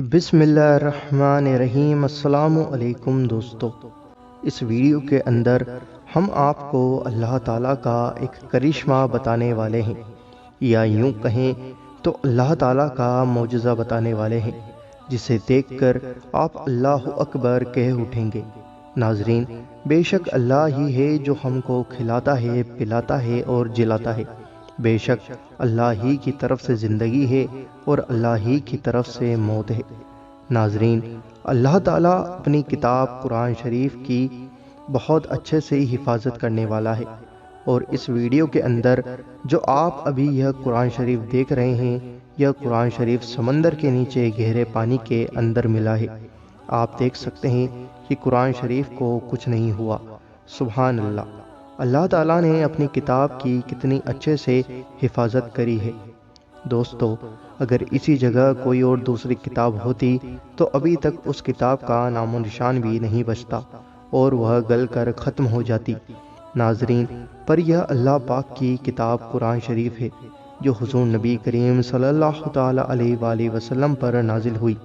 بسم اللہ الرحمن الرحیم۔ السلام علیکم دوستو، اس ویڈیو کے اندر ہم آپ کو اللہ تعالیٰ کا ایک کرشمہ بتانے والے ہیں، یا یوں کہیں تو اللہ تعالیٰ کا معجزہ بتانے والے ہیں، جسے دیکھ کر آپ اللہ اکبر کہہ اٹھیں گے۔ ناظرین، بے شک اللہ ہی ہے جو ہم کو کھلاتا ہے، پلاتا ہے اور جلاتا ہے۔ بے شک اللہ ہی کی طرف سے زندگی ہے اور اللہ ہی کی طرف سے موت ہے۔ ناظرین، اللہ تعالیٰ اپنی کتاب قرآن شریف کی بہت اچھے سے حفاظت کرنے والا ہے، اور اس ویڈیو کے اندر جو آپ ابھی یہ قرآن شریف دیکھ رہے ہیں، یہ قرآن شریف سمندر کے نیچے گہرے پانی کے اندر ملا ہے۔ آپ دیکھ سکتے ہیں کہ قرآن شریف کو کچھ نہیں ہوا۔ سبحان اللہ، اللہ تعالیٰ نے اپنی کتاب کی کتنی اچھے سے حفاظت کری ہے۔ دوستو، اگر اسی جگہ کوئی اور دوسری کتاب ہوتی تو ابھی تک اس کتاب کا نام و نشان بھی نہیں بچتا اور وہ گل کر ختم ہو جاتی۔ ناظرین، پر یہ اللہ پاک کی کتاب قرآن شریف ہے، جو حضور نبی کریم صلی اللہ تعالیٰ علیہ وآلہ وسلم پر نازل ہوئی۔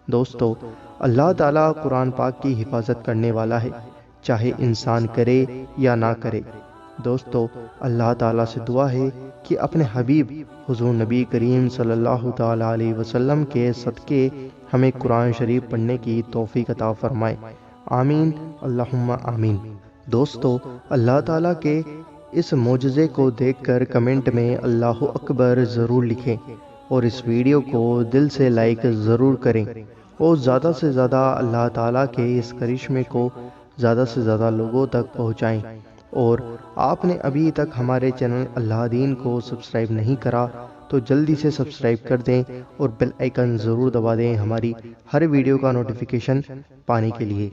دوستو، اللہ تعالیٰ قرآن پاک کی حفاظت کرنے والا ہے، چاہے انسان کرے یا نہ کرے۔ دوستو، اللہ تعالیٰ سے دعا ہے کہ اپنے حبیب حضور نبی کریم صلی اللہ تعالیٰ علیہ وسلم کے صدقے ہمیں قرآن شریف پڑھنے کی توفیق عطا فرمائے۔ آمین، اللہم آمین۔ دوستو، اللہ تعالیٰ کے اس معجزے کو دیکھ کر کمنٹ میں اللہ اکبر ضرور لکھیں، اور اس ویڈیو کو دل سے لائک ضرور کریں، اور زیادہ سے زیادہ اللہ تعالیٰ کے اس کرشمے کو زیادہ سے زیادہ لوگوں تک پہنچائیں۔ اور آپ نے ابھی تک ہمارے چینل اللہ دین کو سبسکرائب نہیں کرا تو جلدی سے سبسکرائب کر دیں، اور بیل آئیکن ضرور دبا دیں ہماری ہر ویڈیو کا نوٹیفیکیشن پانے کے لیے۔